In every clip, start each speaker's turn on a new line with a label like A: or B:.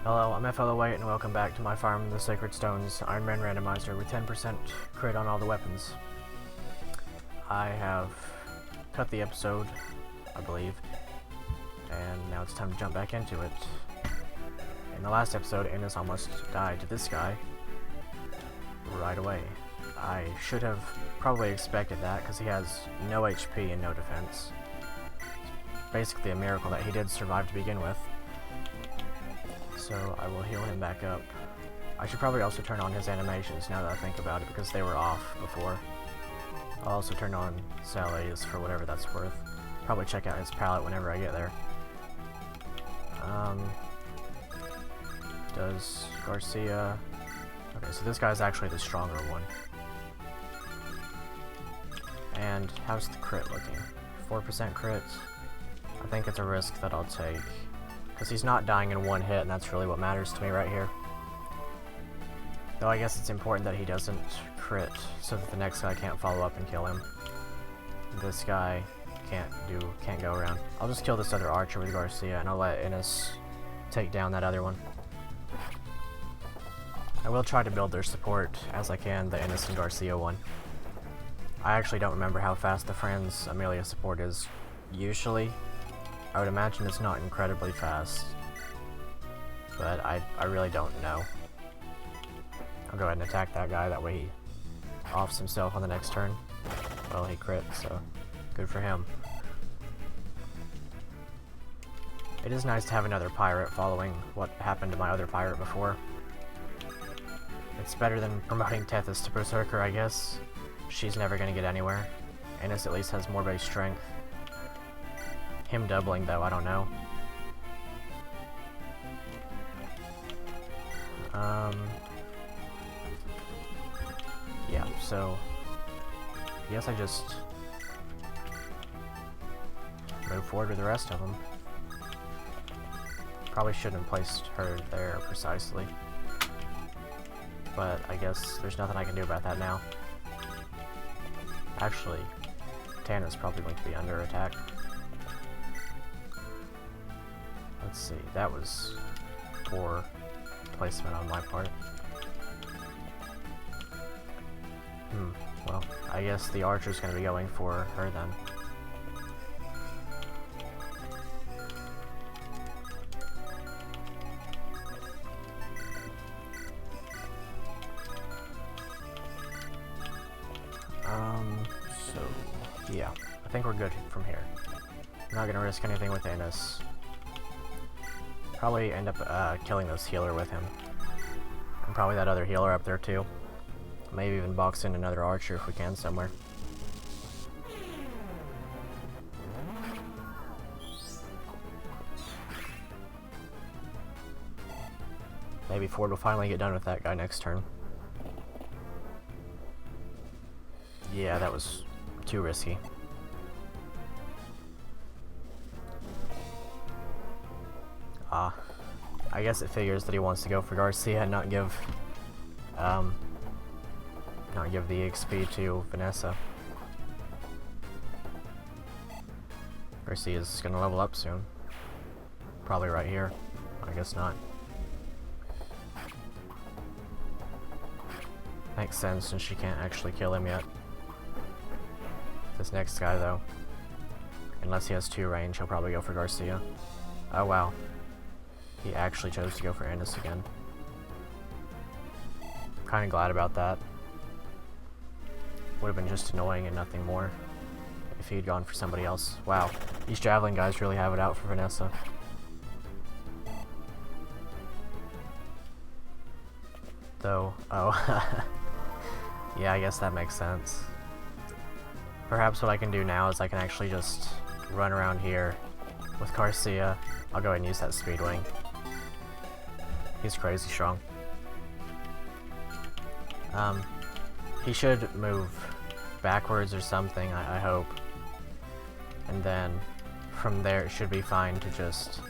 A: Hello, I'm FE8 and welcome back to my farm in the Sacred Stones Ironman Randomizer with 10% crit on all the weapons. I have cut the episode, I believe, and now it's time to jump back into it. In the last episode, Ines almost died to this guy right away. I should have probably expected that because he has no HP and no defense. It's basically a miracle that he did survive to begin with. So I will heal him back up. I should probably also turn on his animations now that I think about it because they were off before. I'll also turn on Sally's for whatever that's worth. Probably check out his palette whenever I get there. Does Garcia... Okay, so this guy's actually the stronger one. And how's the crit looking? 4% crit? I think it's a risk that I'll take. Because he's not dying in one hit, and that's really what matters to me right here. Though I guess it's important that he doesn't crit, so that the next guy can't follow up and kill him. This guy can't go around. I'll just kill this other archer with Garcia, and I'll let Ines take down that other one. I will try to build their support as I can, the Ines and Garcia one. I actually don't remember how fast the Franz Amelia support is usually. I would imagine it's not incredibly fast, but I really don't know. I'll go ahead and attack that guy, that way he offs himself on the next turn. Well, he crit, so good for him. It is nice to have another pirate following what happened to my other pirate before. It's better than promoting Tethys to Berserker, I guess. She's never gonna get anywhere. Ines at least has more base strength. Him doubling, though, I don't know. Yeah, so I guess I just move forward with the rest of them. Probably shouldn't have placed her there precisely, but I guess there's nothing I can do about that now. Actually, Tana's probably going to be under attack. Let's see, that was poor placement on my part. Well, I guess the archer's gonna be going for her then. So, yeah, I think we're good from here. I'm not gonna risk anything with Ines. Probably end up killing this healer with him. And probably that other healer up there too. Maybe even box in another archer if we can somewhere. Maybe Ford will finally get done with that guy next turn. Yeah, that was too risky. I guess it figures that he wants to go for Garcia and not give the XP to Vanessa. Garcia's gonna level up soon. Probably right here. I guess not. Makes sense since she can't actually kill him yet. This next guy though, unless he has 2 range, he'll probably go for Garcia. Oh wow. He actually chose to go for Ines again. Kinda glad about that. Would have been just annoying and nothing more if he'd gone for somebody else. Wow, these javelin guys really have it out for Vanessa. Though, oh, yeah, I guess that makes sense. Perhaps what I can do now is I can actually just run around here with Garcia. I'll go ahead and use that speed wing. He's crazy strong. He should move backwards or something, I hope. And then from there it should be fine to just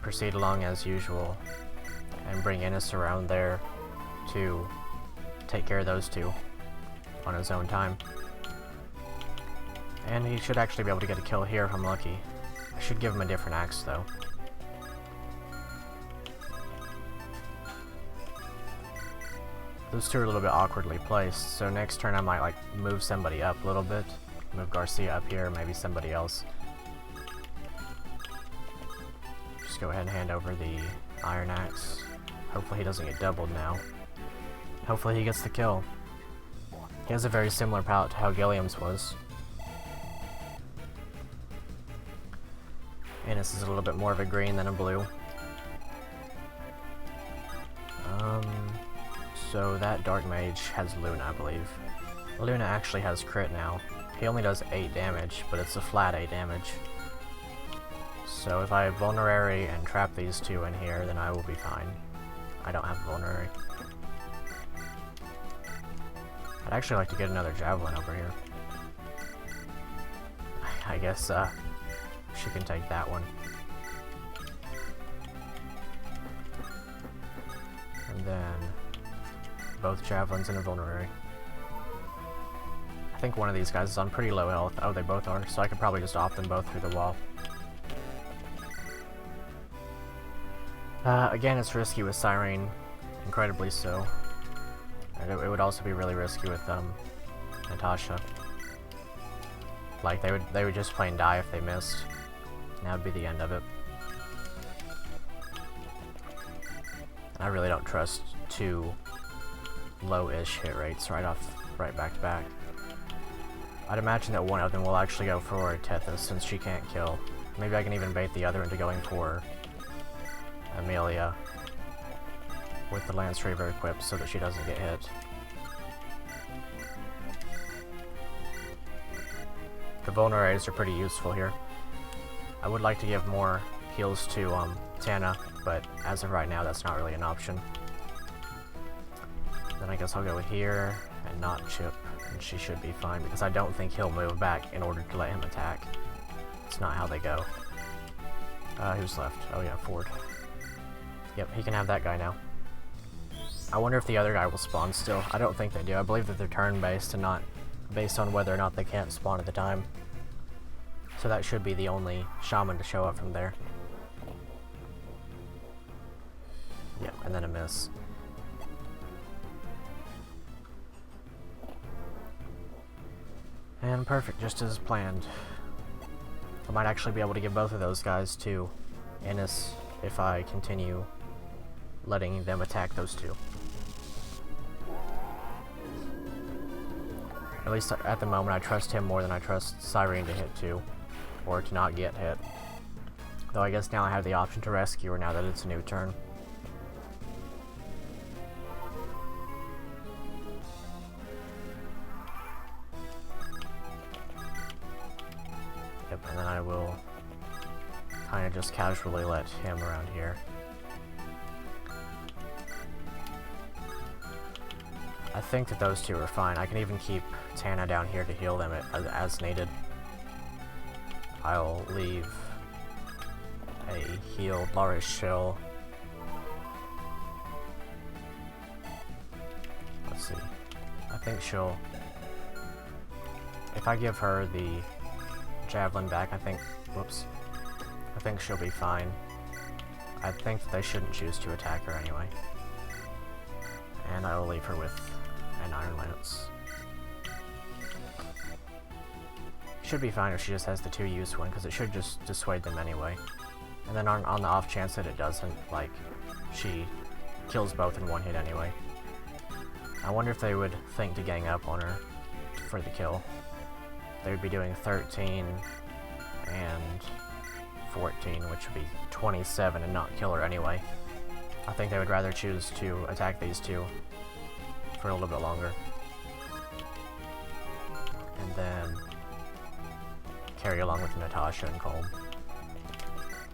A: proceed along as usual and bring Ines around there to take care of those two on his own time. And he should actually be able to get a kill here if I'm lucky. I should give him a different axe though. Those two are a little bit awkwardly placed, so next turn I might like move somebody up a little bit. Move Garcia up here, maybe somebody else. Just go ahead and hand over the Iron Axe. Hopefully he doesn't get doubled now. Hopefully he gets the kill. He has a very similar palette to how Gilliam's was. And this is a little bit more of a green than a blue. So that Dark Mage has Luna, I believe. Luna actually has crit now. He only does 8 damage, but it's a flat 8 damage. So if I Vulnerary and trap these two in here, then I will be fine. I don't have Vulnerary. I'd actually like to get another Javelin over here. I guess she can take that one. And then both Javelins and a Vulnerary. I think one of these guys is on pretty low health. Oh, they both are, so I could probably just off them both through the wall. Again, it's risky with Cyrene, incredibly so. And it would also be really risky with Natasha. Like they would just plain die if they missed. And that would be the end of it. And I really don't trust two low-ish hit rates right back to back. I'd imagine that one of them will actually go for Tethys since she can't kill. Maybe I can even bait the other into going for Amelia with the Lance Reaver equipped so that she doesn't get hit. The Vulneraries are pretty useful here. I would like to give more heals to Tana, but as of right now that's not really an option. Then I guess I'll go here and not Chip, and she should be fine because I don't think he'll move back in order to let him attack. It's not how they go. Who's left? Oh yeah, Ford. Yep, he can have that guy now. I wonder if the other guy will spawn still. I don't think they do. I believe that they're turn-based and not based on whether or not they can't spawn at the time. So that should be the only shaman to show up from there. Yep, and then a miss. And perfect, just as planned. I might actually be able to give both of those guys to Ennis if I continue letting them attack those two. At least at the moment I trust him more than I trust Cyrene to hit too, or to not get hit. Though I guess now I have the option to rescue her now that it's a new turn. Yep, and then I will kind of just casually let him around here. I think that those two are fine. I can even keep Tana down here to heal them as needed. I'll leave a healed Larish Shill. Let's see. I think she'll... If I give her the Javelin back, I think... Whoops. I think she'll be fine. I think that they shouldn't choose to attack her anyway. And I will leave her with an Iron Lance. Should be fine if she just has the 2-use one, because it should just dissuade them anyway. And then on the off chance that it doesn't, like, she kills both in one hit anyway. I wonder if they would think to gang up on her for the kill. They would be doing 13 and 14, which would be 27 and not kill her anyway. I think they would rather choose to attack these two for a little bit longer. And then carry along with Natasha and Colm.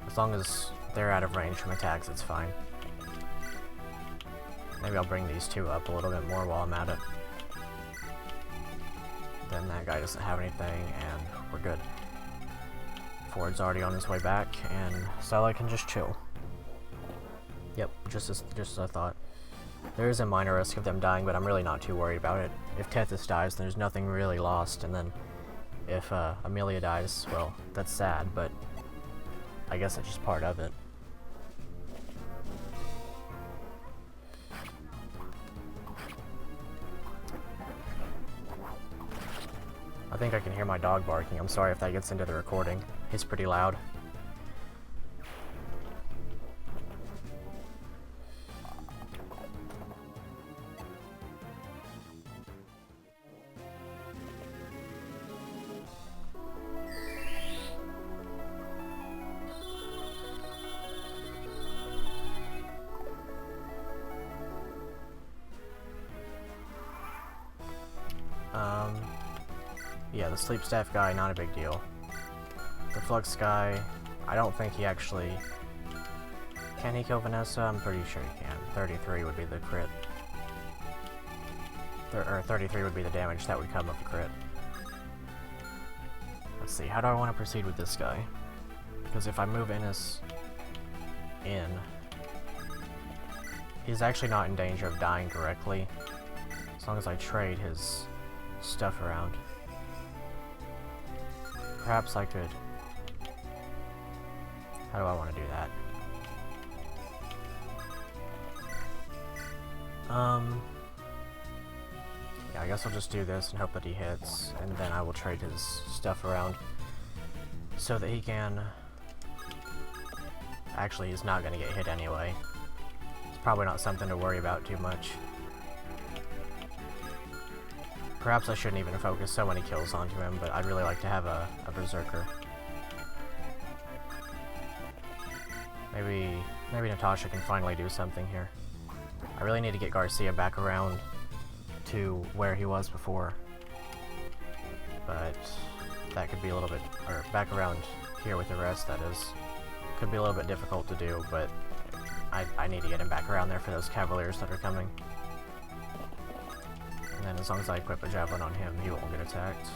A: As long as they're out of range from attacks, it's fine. Maybe I'll bring these two up a little bit more while I'm at it. Then that guy doesn't have anything, and we're good. Ford's already on his way back, and Stella can just chill. Yep, just as I thought. There is a minor risk of them dying, but I'm really not too worried about it. If Tethys dies, there's nothing really lost, and then if Amelia dies, well, that's sad, but I guess that's just part of it. I think I can hear my dog barking. I'm sorry if that gets into the recording. He's pretty loud. Yeah, the sleep staff guy, not a big deal. The flux guy, I don't think he actually... Can he kill Vanessa? I'm pretty sure he can. 33 would be the crit. Or 33 would be the damage that would come of a crit. Let's see, how do I want to proceed with this guy? Because if I move Innes in, he's actually not in danger of dying directly, as long as I trade his stuff around. Perhaps I could... How do I want to do that? Yeah, I guess I'll just do this and hope that he hits, and then I will trade his stuff around so that he can... Actually, he's not going to get hit anyway. It's probably not something to worry about too much. Perhaps I shouldn't even focus so many kills onto him, but I'd really like to have a Berserker. Maybe Natasha can finally do something here. I really need to get Garcia back around to where he was before. But that could be a little bit... or back around here with the rest, that is. Could be a little bit difficult to do, but I need to get him back around there for those Cavaliers that are coming. And then as long as I equip a Javelin on him, he won't get attacked.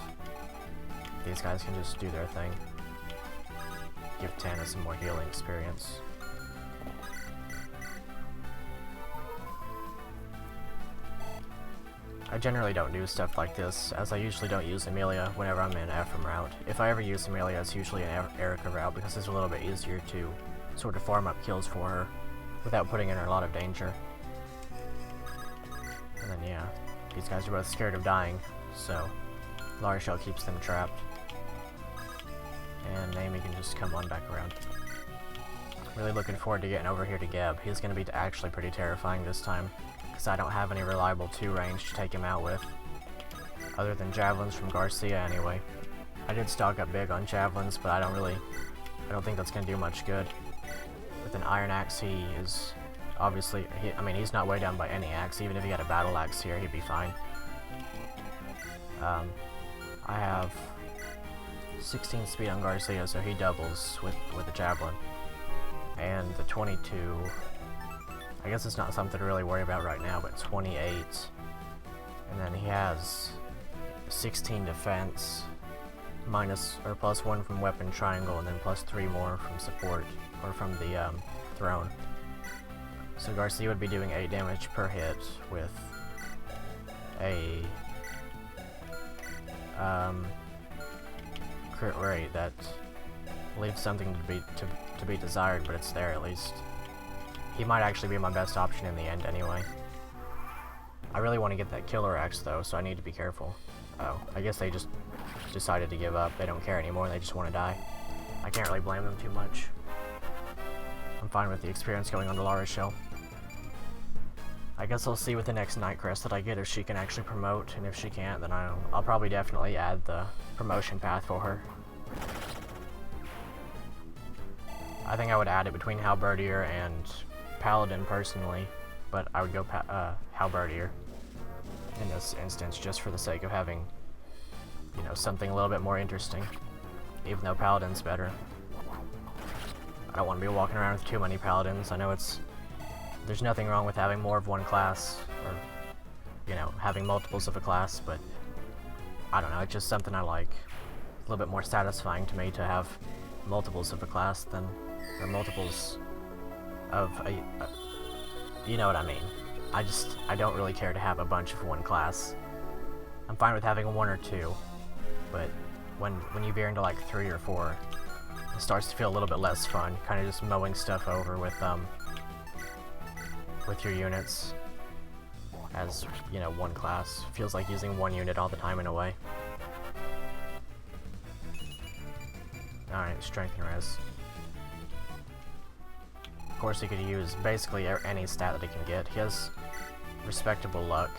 A: These guys can just do their thing. Give Tana some more healing experience. I generally don't do stuff like this, as I usually don't use Amelia whenever I'm in Ephraim route. If I ever use Amelia, it's usually an Erica route, because it's a little bit easier to sort of farm up kills for her without putting her in a lot of danger. And then yeah, these guys are both scared of dying, so Lara Shell keeps them trapped. And Naomi can just come on back around. Really looking forward to getting over here to Gheb. He's going to be actually pretty terrifying this time, because I don't have any reliable 2 range to take him out with, other than Javelins from Garcia anyway. I did stock up big on Javelins, but I don't think that's going to do much good. With an Iron Axe, he is obviously, he's not way down by any axe. Even if he had a Battle Axe here, he'd be fine. I have 16 speed on Garcia, so he doubles with a Javelin. And the 22, I guess it's not something to really worry about right now, but 28. And then he has 16 defense, +1 from weapon triangle, and then +3 more from support, or from the throne. So Garcia would be doing 8 damage per hit with a crit rate that leaves something to be desired, but it's there at least. He might actually be my best option in the end anyway. I really want to get that Killer Axe though, so I need to be careful. Oh, I guess they just decided to give up. They don't care anymore, they just want to die. I can't really blame them too much. I'm fine with the experience going on to Lara Shell. I guess I'll see with the next Night Crest that I get if she can actually promote, and if she can't, then I'll probably definitely add the promotion path for her. I think I would add it between Halberdier and Paladin personally, but I would go Halberdier in this instance just for the sake of having, you know, something a little bit more interesting, even though Paladin's better. I don't want to be walking around with too many Paladins. I know there's nothing wrong with having more of one class, or, you know, having multiples of a class, but I don't know, it's just something I like. A little bit more satisfying to me to have multiples of a class than, or multiples of a, you know what I mean. I don't really care to have a bunch of one class. I'm fine with having 1 or 2, but when you veer into like 3 or 4, it starts to feel a little bit less fun, kind of just mowing stuff over with your units as, you know, one class. Feels like using one unit all the time in a way. Alright, strength and res. Of course, he could use basically any stat that he can get. He has respectable luck.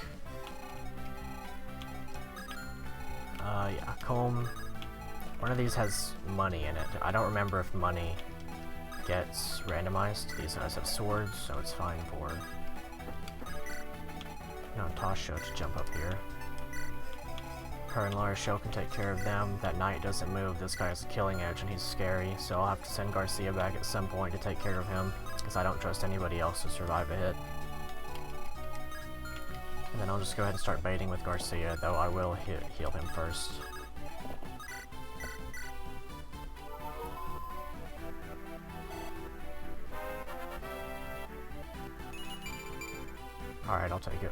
A: Yeah, comb. One of these has money in it. I don't remember if money gets randomized. These guys have swords, so it's fine for Tasha to jump up here. Her and Laura Show can take care of them. That knight doesn't move. This guy has a killing edge and he's scary, so I'll have to send Garcia back at some point to take care of him, because I don't trust anybody else to survive a hit. And then I'll just go ahead and start baiting with Garcia, though I will heal him first. Alright, I'll take it.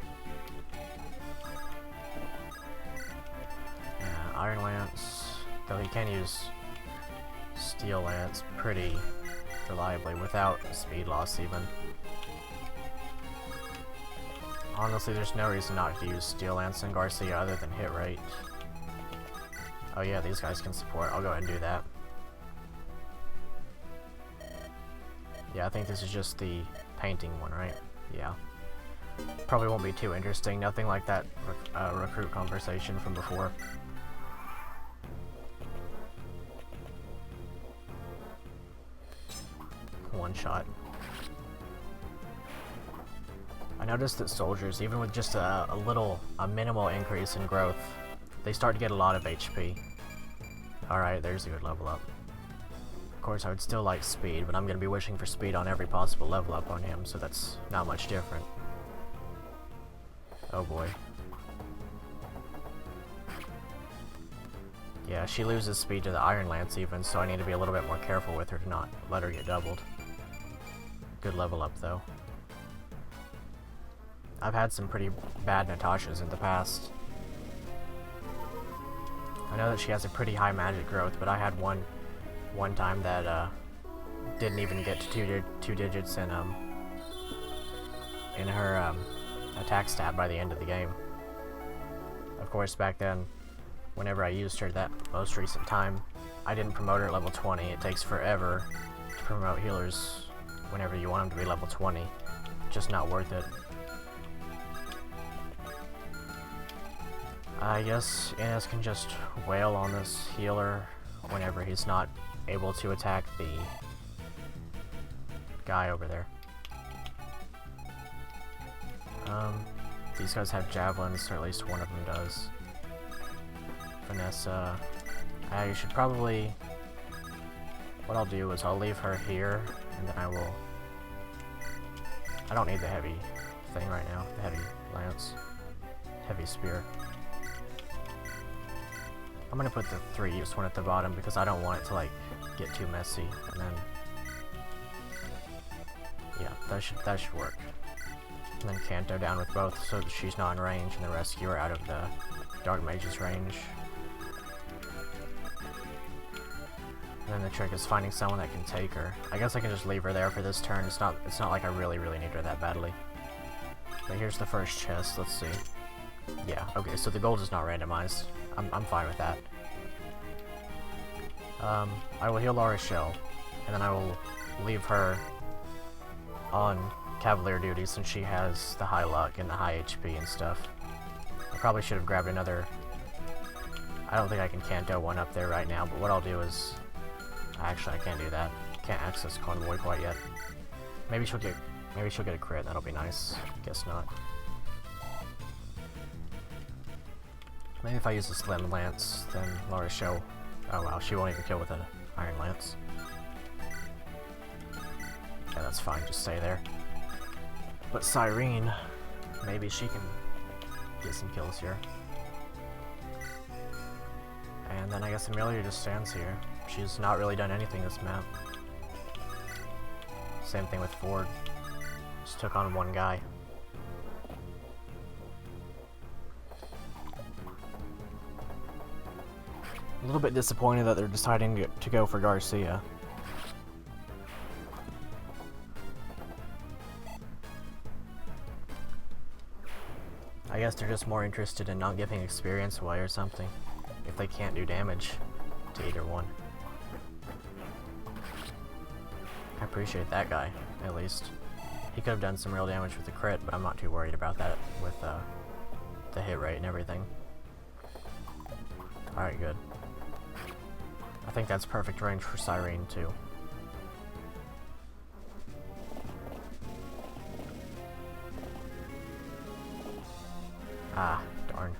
A: Iron Lance, though he can use Steel Lance pretty reliably without speed loss even. Honestly, there's no reason not to use Steel Lance and Garcia other than hit rate. Oh yeah, these guys can support. I'll go ahead and do that. Yeah, I think this is just the painting one, right? Yeah. Probably won't be too interesting. Nothing like that recruit conversation from before. One shot. I noticed that soldiers, even with just a minimal increase in growth, they start to get a lot of HP. Alright, there's a good level up. Of course, I would still like speed, but I'm going to be wishing for speed on every possible level up on him, so that's not much different. Oh boy. Yeah, she loses speed to the Iron Lance even, so I need to be a little bit more careful with her to not let her get doubled. Good level up though. I've had some pretty bad Natashas in the past. I know that she has a pretty high magic growth, but I had one time that didn't even get to two digits in her attack stat by the end of the game. Of course, back then, whenever I used her that most recent time, I didn't promote her at level 20. It takes forever to promote healers whenever you want them to be level 20. Just not worth it. I guess Inez can just wail on this healer whenever he's not able to attack the guy over there. These guys have javelins, or at least one of them does. Vanessa, I should probably... What I'll do is I'll leave her here, and then I don't need the heavy thing right now, the heavy lance, heavy spear. I'm gonna put the 3-use one at the bottom because I don't want it to like get too messy, and then yeah, that should work. And then Kanto down with both so that she's not in range, and the rescuer out of the Dark Mage's range. And then the trick is finding someone that can take her. I guess I can just leave her there for this turn. It's not like I really need her that badly. But here's the first chest. Let's see. Yeah, okay, so the gold is not randomized. I'm fine with that. I will heal Laura's shell, and then I will leave her on Cavalier duty since she has the high luck and the high HP and stuff. I probably should have grabbed another... I don't think I can Kanto one up there right now, but what I'll do is... Actually, I can't do that. Can't access Convoy quite yet. Maybe she'll get a crit, that'll be nice. Guess not. Maybe if I use a Slim Lance, then Laura's show... Oh wow, she won't even kill with an Iron Lance. Yeah, that's fine, just stay there. But Cyrene, maybe she can get some kills here. And then I guess Amelia just stands here. She's not really done anything this map. Same thing with Ford. Just took on one guy. A little bit disappointed that they're deciding to go for Garcia. I guess they're just more interested in not giving experience away or something, if they can't do damage to either one. I appreciate that guy, at least. He could have done some real damage with the crit, but I'm not too worried about that with the hit rate and everything. Alright, good. I think that's perfect range for Cyrene, too. Ah, darn.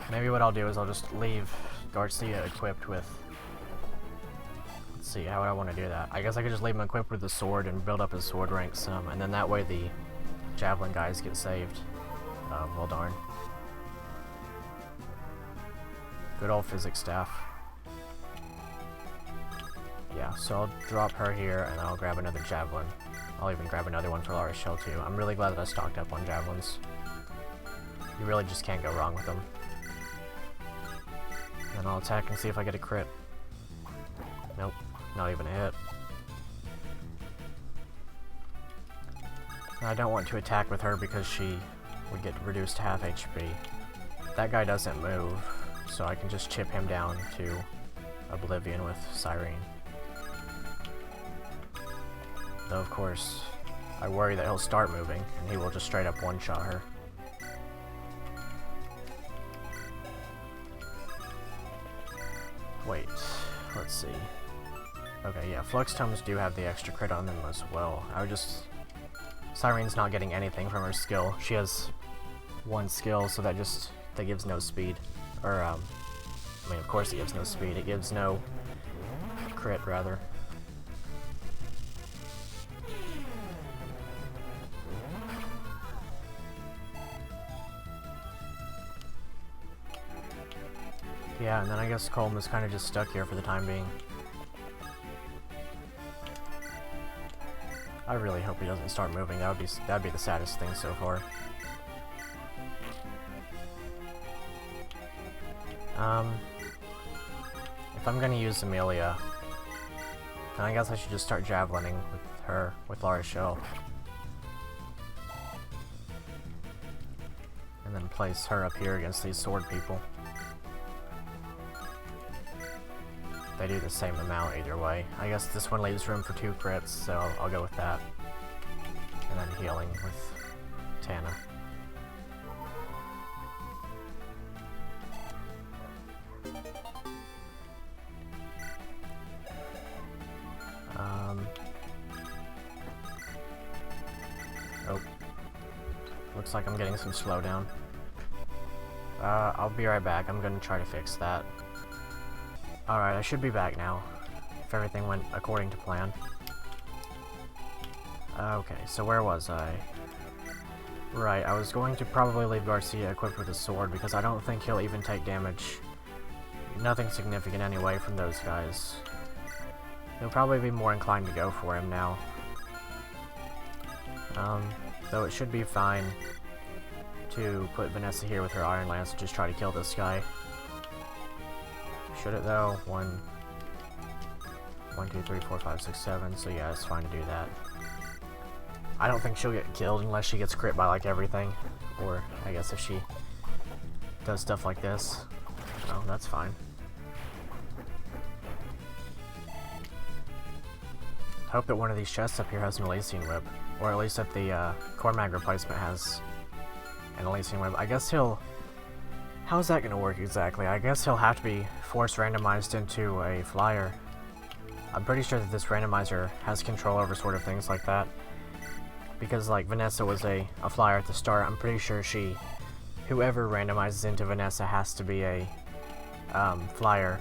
A: Maybe what I'll do is I'll just leave Garcia equipped with... Let's see, how would I want to do that? I guess I could just leave him equipped with the sword and build up his sword rank some, and then that way the javelin guys get saved. Well darn. Good old physics staff. Yeah, so I'll drop her here and I'll grab another javelin. I'll even grab another one for Lara's shell too. I'm really glad that I stocked up on javelins. You really just can't go wrong with them. And I'll attack and see if I get a crit. Nope, not even a hit. I don't want to attack with her because she would get reduced to half HP. That guy doesn't move, so I can just chip him down to oblivion with Cyrene. Though of course, I worry that he'll start moving and he will just straight up one-shot her. Wait, let's see. Okay, yeah, Flux Tomes do have the extra crit on them as well. Cyrene's not getting anything from her skill. She has one skill, so that gives no speed. Or, I mean, of course it gives no speed. It gives no crit, rather. Yeah, and then I guess Colm is kind of just stuck here for the time being. I really hope he doesn't start moving. That'd be the saddest thing so far. If I'm gonna use Amelia, then I guess I should just start javelining with her, with Lara's shell. And then place her up here against these sword people. They do the same amount either way. I guess this one leaves room for 2 crits, so I'll go with that. And then healing with Tana. Oh. Looks like I'm getting some slowdown. I'll be right back. I'm gonna try to fix that. Alright, I should be back now, if everything went according to plan. Okay, so where was I? Right, I was going to probably leave Garcia equipped with a sword, because I don't think he'll even take damage. Nothing significant anyway from those guys. He'll probably be more inclined to go for him now. Though it should be fine to put Vanessa here with her Iron Lance and just try to kill this guy. Should it though? 1, 2, 3, 4, 5, 6, 7. So yeah, it's fine to do that. I don't think she'll get killed unless she gets crit by like everything. Or I guess if she does stuff like this. Oh, that's fine. Hope that one of these chests up here has an Elysian Whip. Or at least that the core mag replacement has an Elysian Whip. I guess he'll... How's that gonna work exactly? I guess he'll have to be force randomized into a flyer. I'm pretty sure that this randomizer has control over sort of things like that. Because like Vanessa was a flyer at the start, I'm pretty sure whoever randomizes into Vanessa has to be a flyer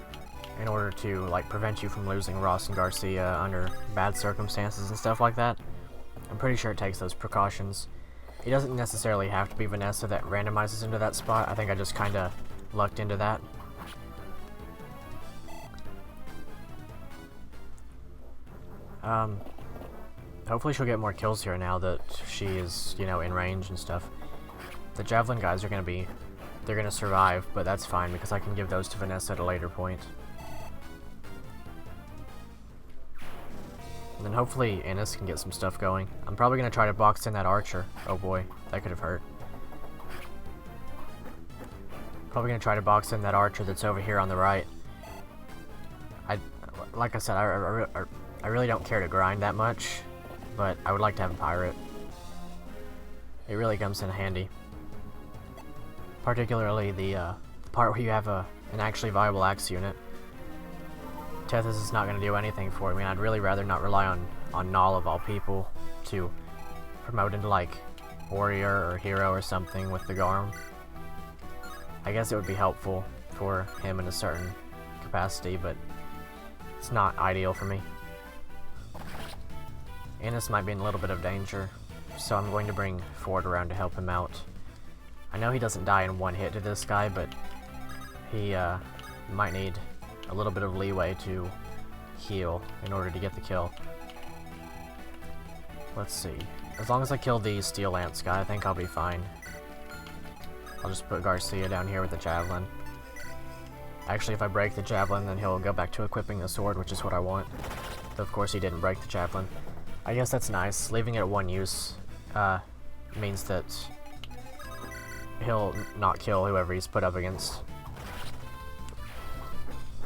A: in order to like prevent you from losing Ross and Garcia under bad circumstances and stuff like that. I'm pretty sure it takes those precautions. It doesn't necessarily have to be Vanessa that randomizes into that spot. I think I just kinda lucked into that. Hopefully she'll get more kills here now that she is, you know, in range and stuff. The Javelin guys are they're gonna survive, but that's fine because I can give those to Vanessa at a later point. And then hopefully Innis can get some stuff going. I'm probably gonna try to box in that archer. Oh boy, that could have hurt. Probably gonna try to box in that archer that's over here on the right. like I said, I really don't care to grind that much, but I would like to have a pirate. It really comes in handy. Particularly the part where you have an actually viable axe unit. Tethys is not going to do anything for me, and I'd really rather not rely on Null of all people to promote into like warrior or hero or something with the Garm. I guess it would be helpful for him in a certain capacity, but it's not ideal for me. Annis might be in a little bit of danger, so I'm going to bring Ford around to help him out. I know he doesn't die in one hit to this guy, but he might need a little bit of leeway to heal in order to get the kill. Let's see. As long as I kill the Steel Lance guy, I think I'll be fine. I'll just put Garcia down here with the Javelin. Actually, if I break the Javelin, then he'll go back to equipping the sword, which is what I want. Though, of course, he didn't break the Javelin. I guess that's nice. Leaving it at one use means that he'll not kill whoever he's put up against.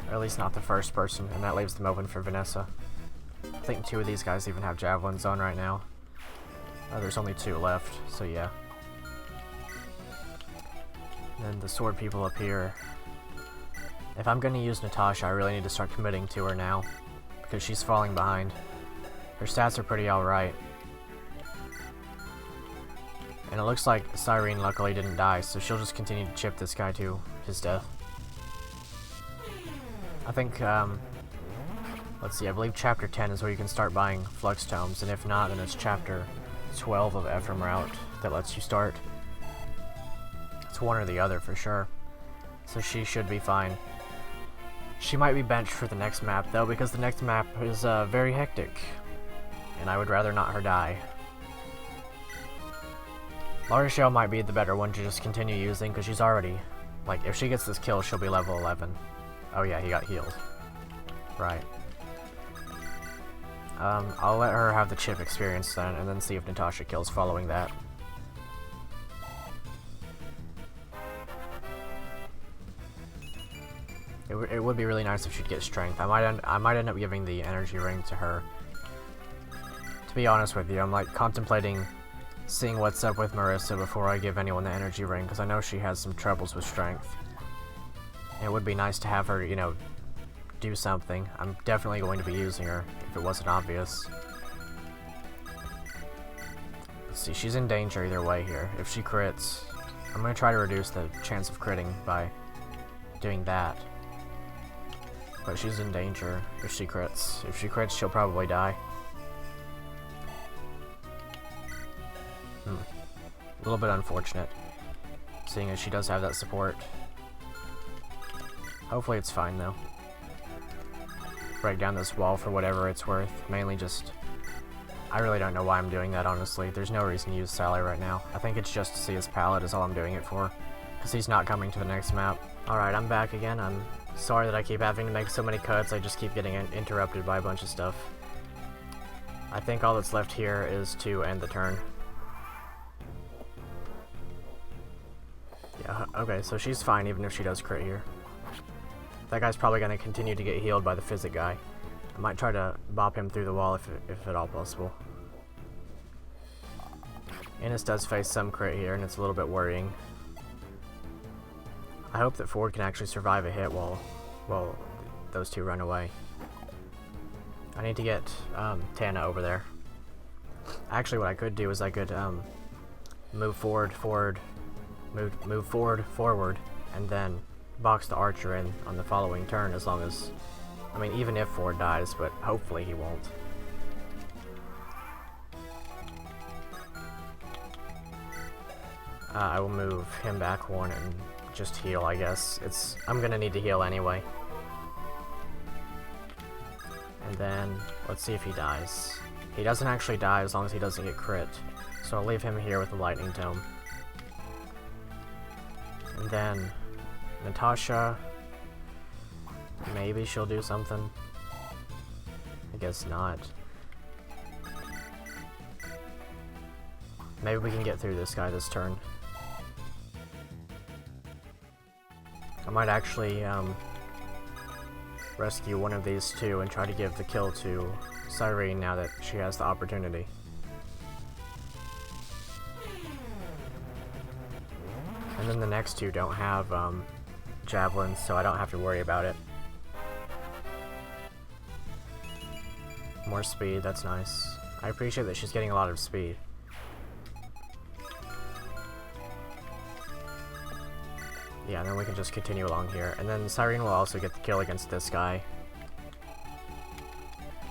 A: Or at least not the first person, and that leaves them open for Vanessa. I think 2 of these guys even have Javelins on right now. There's only 2 left, so yeah. And then the sword people up here. If I'm going to use Natasha, I really need to start committing to her now, because she's falling behind. Her stats are pretty alright. And it looks like Cyrene luckily didn't die, so she'll just continue to chip this guy to his death. I think, let's see, I believe Chapter 10 is where you can start buying Flux Tomes, and if not, then it's Chapter 12 of Ephraim Route that lets you start. It's one or the other for sure. So she should be fine. She might be benched for the next map, though, because the next map is very hectic. And I would rather not her die. La Rochelle might be the better one to just continue using, because she's already... Like, if she gets this kill, she'll be level 11. Oh yeah, he got healed. Right. I'll let her have the chip experience then, and then see if Natasha kills following that. It would be really nice if she'd get strength. I might end up giving the energy ring to her. To be honest with you, I'm like contemplating seeing what's up with Marissa before I give anyone the energy ring, because I know she has some troubles with strength. It would be nice to have her, you know, do something. I'm definitely going to be using her, if it wasn't obvious. Let's see, she's in danger either way here. If she crits, I'm going to try to reduce the chance of critting by doing that. But she's in danger if she crits. If she crits, she'll probably die. A little bit unfortunate, seeing as she does have that support. Hopefully it's fine, though. Break down this wall for whatever it's worth. Mainly just... I really don't know why I'm doing that, honestly. There's no reason to use Sally right now. I think it's just to see his palette is all I'm doing it for. Because he's not coming to the next map. Alright, I'm back again. I'm sorry that I keep having to make so many cuts. I just keep getting interrupted by a bunch of stuff. I think all that's left here is to end the turn. Yeah, okay, so she's fine even if she does crit here. That guy's probably going to continue to get healed by the physic guy. I might try to bop him through the wall if at all possible. Ennis does face some crit here, and it's a little bit worrying. I hope that Ford can actually survive a hit while those two run away. I need to get Tana over there. Actually, what I could do is I could move forward, and then box the archer in on the following turn, as long as... I mean, even if Ford dies, but hopefully he won't. I will move him back one and just heal, I guess. I'm gonna need to heal anyway. And then, let's see if he dies. He doesn't actually die as long as he doesn't get crit. So I'll leave him here with the lightning tome. And then, Natasha... Maybe she'll do something. I guess not. Maybe we can get through this guy this turn. I might actually rescue one of these two and try to give the kill to Cyrene now that she has the opportunity. And then the next two don't have javelins, so I don't have to worry about it. More speed, that's nice. I appreciate that she's getting a lot of speed. Yeah, and then we can just continue along here. And then Cyrene will also get the kill against this guy.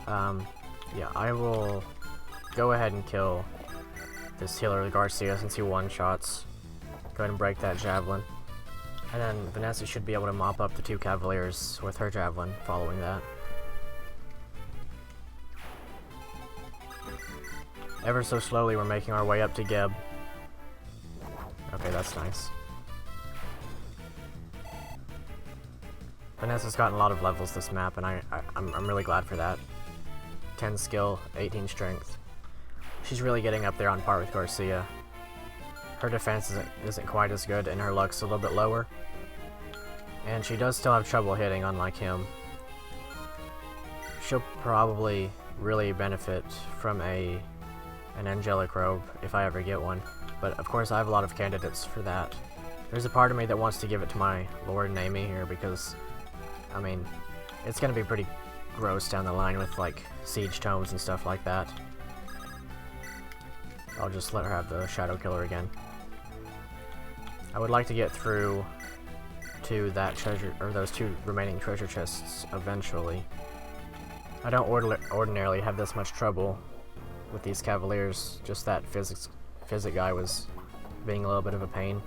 A: Yeah, I will go ahead and kill this healer Garcia since he one-shots. Go ahead and break that javelin. And then Vanessa should be able to mop up the two Cavaliers with her javelin following that. Ever so slowly we're making our way up to Gheb. Okay, that's nice. Vanessa's gotten a lot of levels this map, and I'm really glad for that. 10 skill, 18 strength. She's really getting up there on par with Garcia. Her defense isn't quite as good, and her luck's a little bit lower. And she does still have trouble hitting, unlike him. She'll probably really benefit from an angelic robe, if I ever get one. But of course I have a lot of candidates for that. There's a part of me that wants to give it to my Lord and Amy here because, I mean, it's gonna be pretty gross down the line with like siege tomes and stuff like that. I'll just let her have the Shadow Killer again. I would like to get through to that treasure, or those two remaining treasure chests eventually. I don't ordinarily have this much trouble with these Cavaliers, just that physic guy was being a little bit of a pain.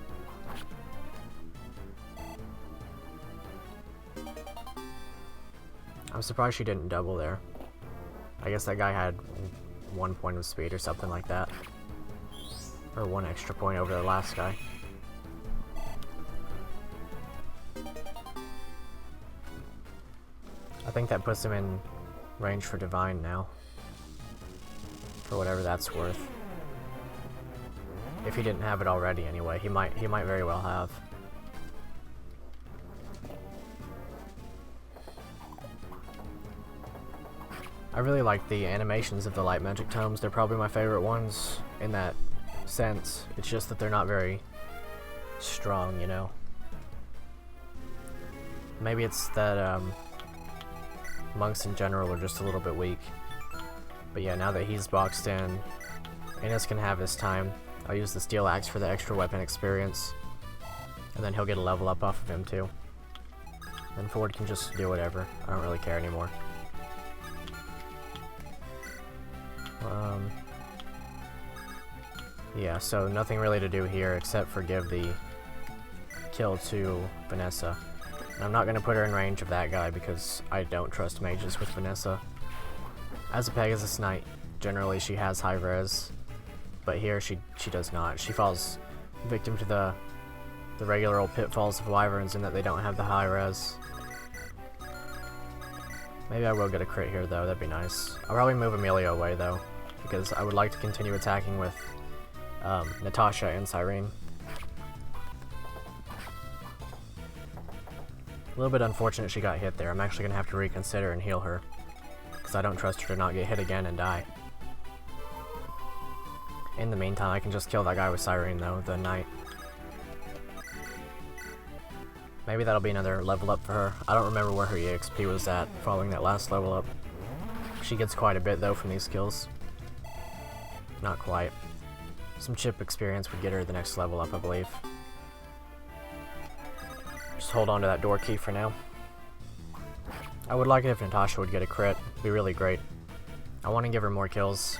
A: I'm surprised she didn't double there. I guess that guy had 1 point of speed or something like that. Or 1 extra point over the last guy. I think that puts him in range for Divine now. For whatever that's worth. If he didn't have it already anyway, he might very well have. I really like the animations of the light magic tomes. They're probably my favorite ones in that sense. It's just that they're not very strong, you know. Maybe it's that monks in general are just a little bit weak. But yeah, now that he's boxed in, Innes can have his time. I'll use the steel axe for the extra weapon experience. And then he'll get a level up off of him too. And Ford can just do whatever. I don't really care anymore. Yeah, so nothing really to do here except for give the kill to Vanessa. And I'm not going to put her in range of that guy because I don't trust mages with Vanessa. As a Pegasus Knight, generally she has high res, but here she does not. She falls victim to the regular old pitfalls of wyverns in that they don't have the high res. Maybe I will get a crit here though, that'd be nice. I'll probably move Amelia away though, because I would like to continue attacking with Natasha and Cyrene. A little bit unfortunate she got hit there. I'm actually going to have to reconsider and heal her, because I don't trust her to not get hit again and die. In the meantime, I can just kill that guy with Cyrene though, the knight. Maybe that'll be another level up for her. I don't remember where her EXP was at following that last level up. She gets quite a bit though from these kills. Not quite. Some chip experience would get her the next level up, I believe. Just hold on to that door key for now. I would like it if Natasha would get a crit. It'd be really great. I want to give her more kills.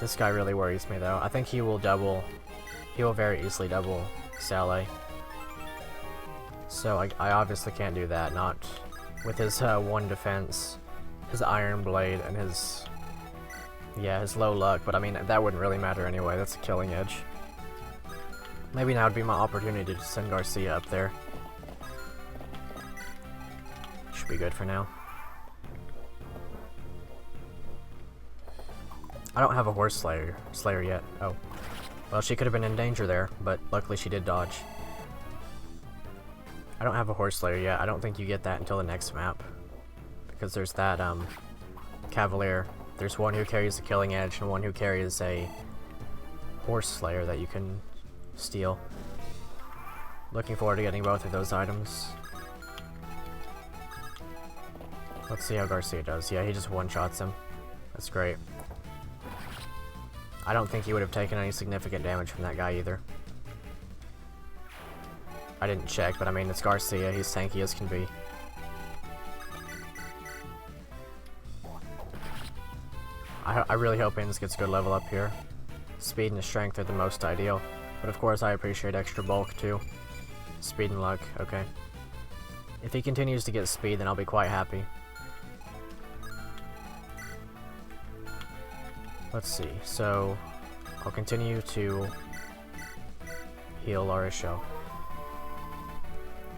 A: This guy really worries me though. I think he will very easily double Saleh. So I obviously can't do that, not with his 1 defense, his Iron Blade, and his low luck, but I mean, that wouldn't really matter anyway. That's a killing edge. Maybe now would be my opportunity to send Garcia up there. Should be good for now. I don't have a horse slayer yet. Oh. Well, she could have been in danger there, but luckily she did dodge. I don't have a Horse Slayer yet. I don't think you get that until the next map. Because there's that, Cavalier. There's one who carries a Killing Edge and one who carries a Horse Slayer that you can steal. Looking forward to getting both of those items. Let's see how Garcia does. Yeah, he just one-shots him. That's great. I don't think he would have taken any significant damage from that guy either. I didn't check, but I mean, it's Garcia. He's tanky as can be. I really hope Inns gets good level up here. Speed and strength are the most ideal, but of course I appreciate extra bulk too. Speed and luck, okay. If he continues to get speed, then I'll be quite happy. Let's see, so I'll continue to heal La Rochelle.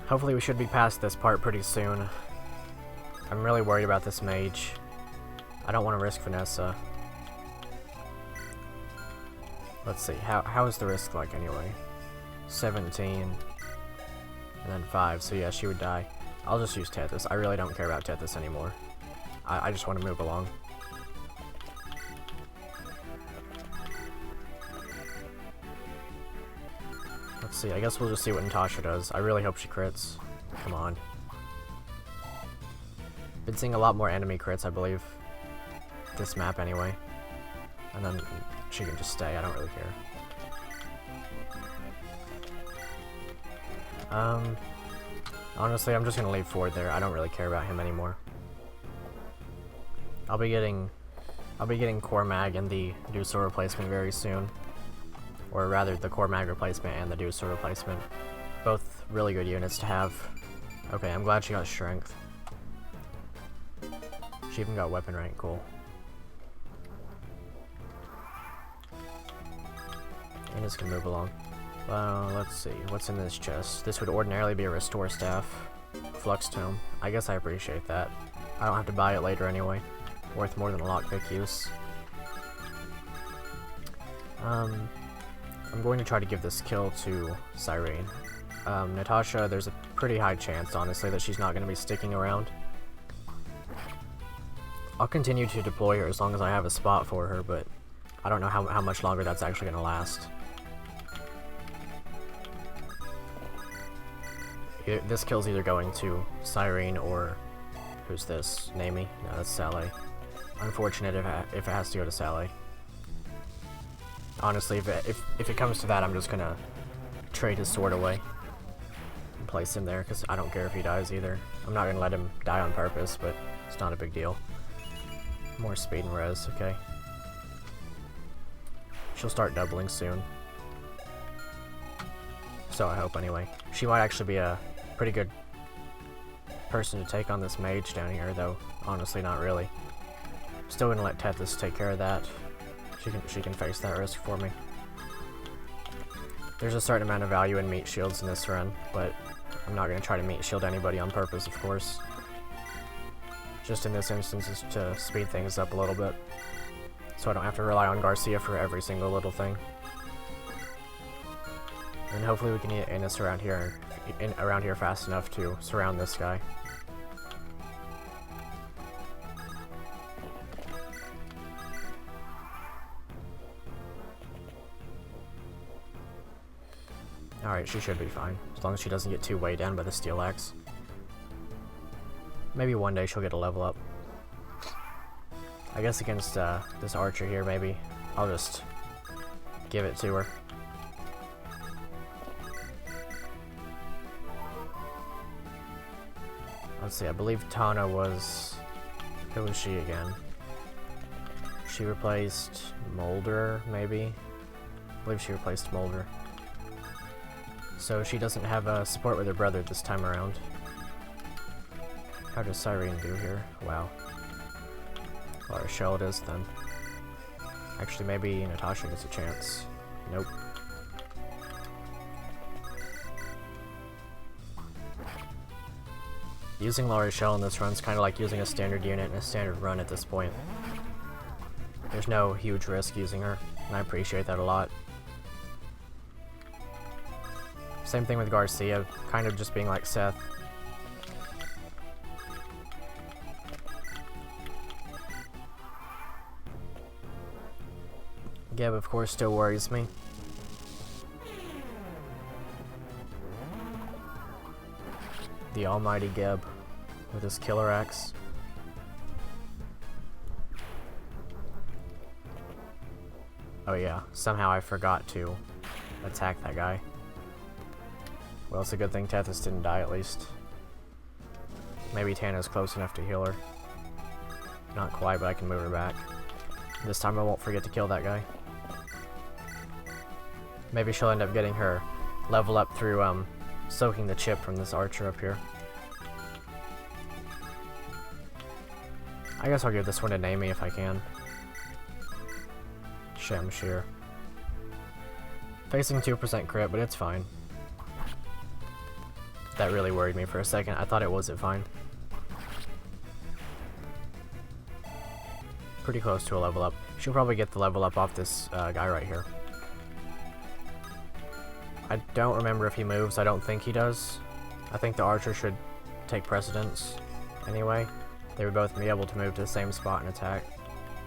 A: Hopefully we should be past this part pretty soon. I'm really worried about this mage. I don't want to risk Vanessa. Let's see, how is the risk like anyway? 17, and then 5, so yeah, she would die. I'll just use Tethys. I really don't care about Tethys anymore. I just want to move along. Let's see, I guess we'll just see what Natasha does. I really hope she crits. Come on. Been seeing a lot more enemy crits, I believe. This map anyway. And then she can just stay, I don't really care. Honestly, I'm just gonna leave Ford there. I don't really care about him anymore. I'll be getting Core Mag and the Dusor replacement very soon. Or rather, the Core Mag replacement and the Dusor replacement. Both really good units to have. Okay, I'm glad she got Strength. She even got Weapon Rank, cool. And it's gonna move along. Let's see, what's in this chest? This would ordinarily be a Restore Staff. Flux Tome. I guess I appreciate that. I don't have to buy it later anyway. Worth more than a lockpick use. I'm going to try to give this kill to Cyrene. Natasha, there's a pretty high chance, honestly, that she's not going to be sticking around. I'll continue to deploy her as long as I have a spot for her, but I don't know how much longer that's actually going to last. This kill's either going to Cyrene or... Who's this? Namie? No, that's Saleh. Unfortunate if it has to go to Saleh. Honestly, if it comes to that, I'm just gonna trade his sword away and place him there, because I don't care if he dies either. I'm not gonna let him die on purpose, but it's not a big deal. More speed and res, okay. She'll start doubling soon. So I hope, anyway. She might actually be a pretty good person to take on this mage down here, though. Honestly, not really. Still gonna let Tethys take care of that. She can face that risk for me. There's a certain amount of value in meat shields in this run, but I'm not gonna try to meat shield anybody on purpose, of course. Just in this instance is to speed things up a little bit, so I don't have to rely on Garcia for every single little thing. And hopefully we can get Innis around here fast enough to surround this guy. Alright, she should be fine, as long as she doesn't get too weighed down by the steel axe. Maybe one day she'll get a level up. I guess against this archer here, maybe I'll just give it to her. Let's see, I believe Tana was... Who was she again? She replaced Molder, maybe? I believe she replaced Molder. So she doesn't have support with her brother this time around. How does Cyrene do here? Wow. Or Shell it is then. Actually, maybe Natasha gets a chance. Nope. Using La Rochelle in this run is kind of like using a standard unit in a standard run at this point. There's no huge risk using her, and I appreciate that a lot. Same thing with Garcia, kind of just being like Seth. Gheb, of course, still worries me. The almighty Gheb with his killer axe. Oh yeah, somehow I forgot to attack that guy. Well, it's a good thing Tethys didn't die at least. Maybe Tana's close enough to heal her. Not quite, but I can move her back. This time I won't forget to kill that guy. Maybe she'll end up getting her level up through soaking the chip from this archer up here. I guess I'll give this one to Naomi if I can. Shamshir. Facing 2% crit, but it's fine. That really worried me for a second. I thought it wasn't fine. Pretty close to a level up. She'll probably get the level up off this guy right here. I don't remember if he moves. I don't think he does. I think the archer should take precedence anyway. They would both be able to move to the same spot and attack.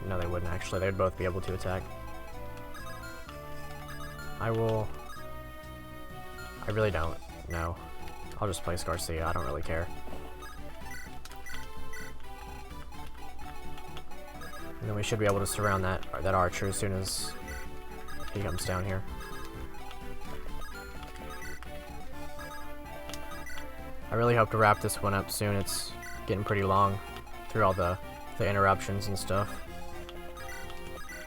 A: No, they wouldn't actually. They'd both be able to attack. I really don't know. I'll just place Garcia. I don't really care. And then we should be able to surround that archer as soon as he comes down here. I really hope to wrap this one up soon. It's getting pretty long through all the interruptions and stuff.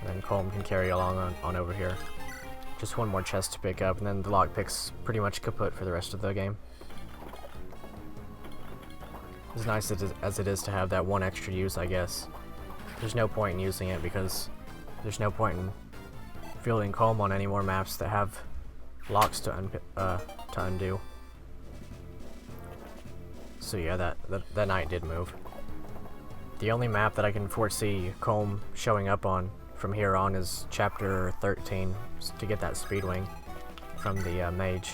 A: And then Colm can carry along on over here. Just one more chest to pick up, and then the lockpick's pretty much kaput for the rest of the game. As nice as it is to have that one extra use, I guess, there's no point in using it because there's no point in fielding Colm on any more maps that have locks to undo. So yeah, that knight did move. The only map that I can foresee Colm showing up on from here on is chapter 13 to get that speed wing from the mage.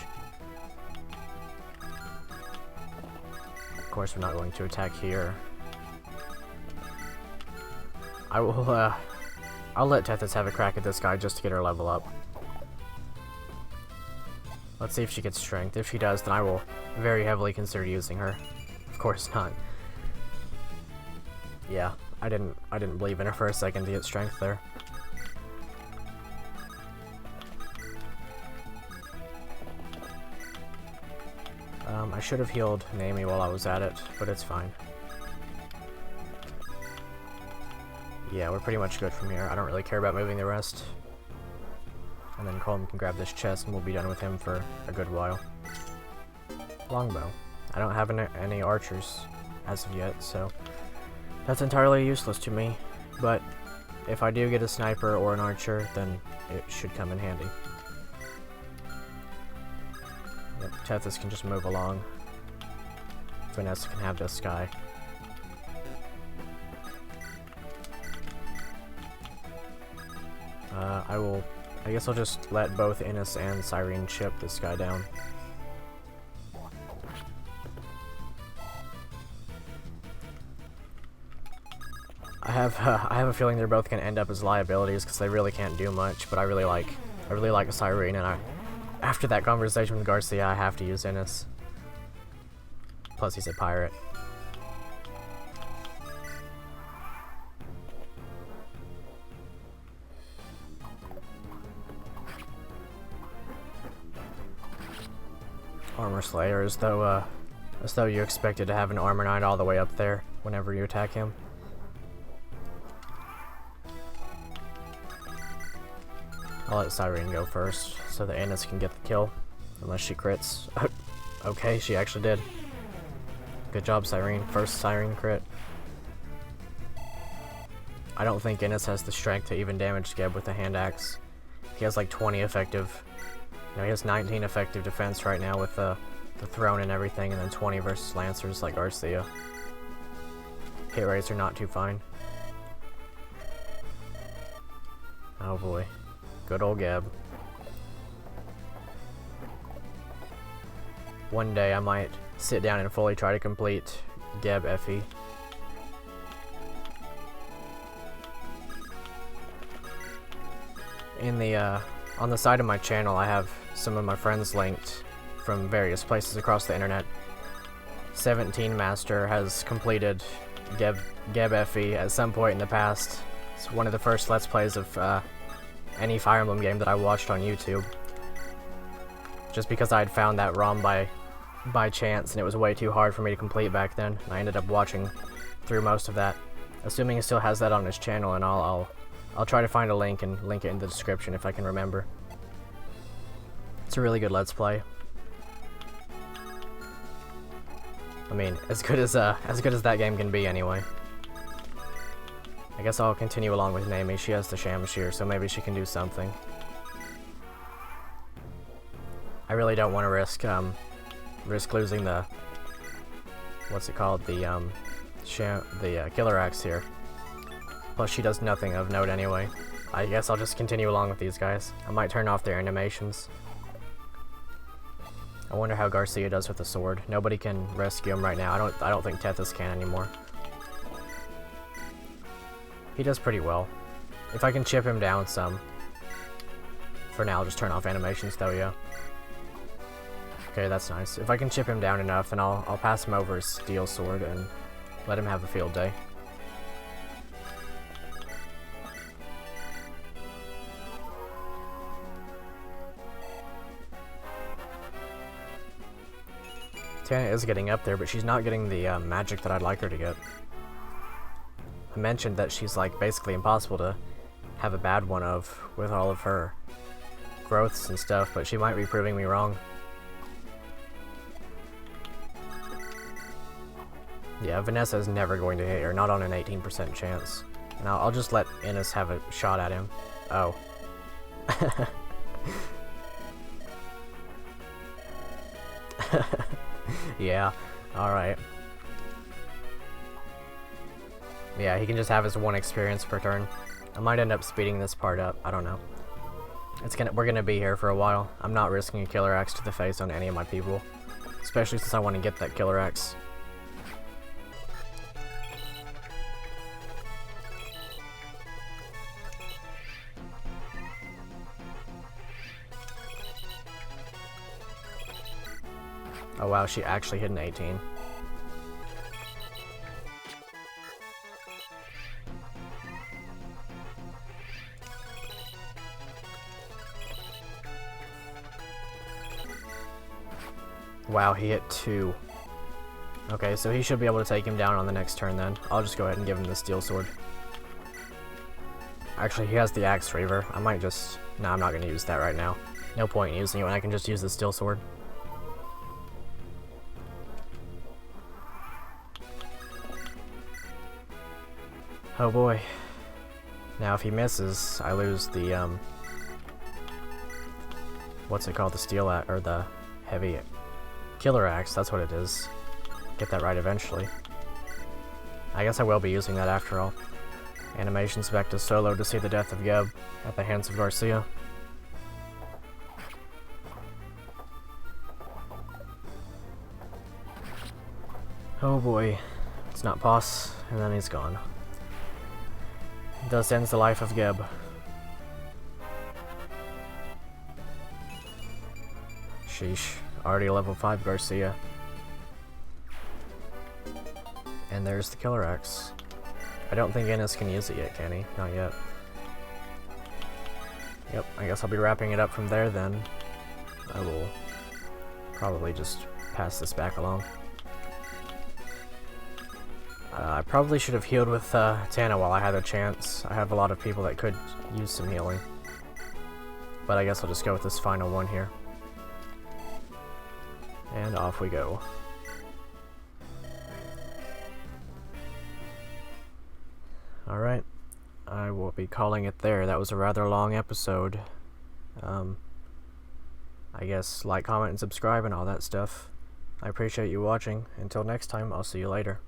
A: Of course, we're not going to attack here. I will. I'll let Tethys have a crack at this guy just to get her level up. Let's see if she gets strength. If she does, then I will very heavily consider using her. Of course not. Yeah, I didn't believe in her for a second to get strength there. I should have healed Naomi while I was at it, but it's fine. Yeah, we're pretty much good from here. I don't really care about moving the rest. And then Colm can grab this chest and we'll be done with him for a good while. Longbow. I don't have any archers as of yet, so that's entirely useless to me. But if I do get a sniper or an archer, then it should come in handy. Yep, Tethys can just move along. Vanessa can have this guy. I guess I'll just let both Innes and Cyrene chip this guy down. I have a feeling they're both gonna end up as liabilities because they really can't do much. But I really like Cyrene, and after that conversation with Garcia, I have to use Innes. Plus, he's a pirate. Armor Slayer, as though you expected to have an Armor Knight all the way up there whenever you attack him. I'll let Cyrene go first, so that Innes can get the kill, unless she crits. Okay, she actually did. Good job, Cyrene. First Cyrene crit. I don't think Innes has the strength to even damage Gheb with a hand axe. He has like 20 effective. No, he has 19 effective defense right now with the throne and everything, and then 20 versus Lancers like Garcia. Hit rates are not too fine. Oh boy. Good old Gheb. one day I might sit down and fully try to complete Gheb FE. In the on the side of my channel, I have some of my friends linked from various places across the internet. 17 Master has completed Gheb FE at some point in the past. It's one of the first Let's Plays of any Fire Emblem game that I watched on YouTube. Just because I had found that ROM by chance, and it was way too hard for me to complete back then. I ended up watching through most of that. Assuming he still has that on his channel, and I'll try to find a link and link it in the description if I can remember. It's a really good Let's Play. I mean, as good as that game can be, anyway. I guess I'll continue along with Naomi. She has the Shamashir, so maybe she can do something. I really don't want to risk losing the what's it called, the Killer Axe here. Plus, she does nothing of note anyway. I guess I'll just continue along with these guys. I might turn off their animations. I wonder how Garcia does with the sword. Nobody can rescue him right now. I don't think Tethys can anymore. He does pretty well. If I can chip him down some. For now, I'll just turn off animations though, yeah. Okay, that's nice. If I can chip him down enough, then I'll pass him over his steel sword and let him have a field day. Tana is getting up there, but she's not getting the magic that I'd like her to get. I mentioned that she's like basically impossible to have a bad one of with all of her growths and stuff, but she might be proving me wrong. Yeah, Vanessa is never going to hit her, not on an 18% chance. Now I'll just let Innes have a shot at him. Oh. Yeah, alright. Yeah, he can just have his one experience per turn. I might end up speeding this part up, I don't know. We're gonna be here for a while. I'm not risking a Killer Axe to the face on any of my people. Especially since I want to get that Killer Axe. Oh wow, she actually hit an 18. Wow, he hit 2. Okay, so he should be able to take him down on the next turn then. I'll just go ahead and give him the steel sword. Actually, he has the Axe Reaver. I might just... No, I'm not going to use that right now. No point in using it when I can just use the steel sword. Oh boy. Now if he misses, I lose the, what's it called? The steel axe, or the heavy Killer Axe, that's what it is. Get that right eventually. I guess I will be using that after all. Animations back to solo to see the death of Gheb at the hands of Garcia. Oh boy. It's not Pos, and then he's gone. Thus ends the life of Gheb. Sheesh. Already level 5 Garcia. And there's the Killer Axe. I don't think Innes can use it yet, can he? Not yet. Yep, I guess I'll be wrapping it up from there then. I will probably just pass this back along. I probably should have healed with Tana while I had a chance. I have a lot of people that could use some healing. But I guess I'll just go with this final one here. And off we go. Alright. I will be calling it there. That was a rather long episode. I guess like, comment, and subscribe and all that stuff. I appreciate you watching. Until next time, I'll see you later.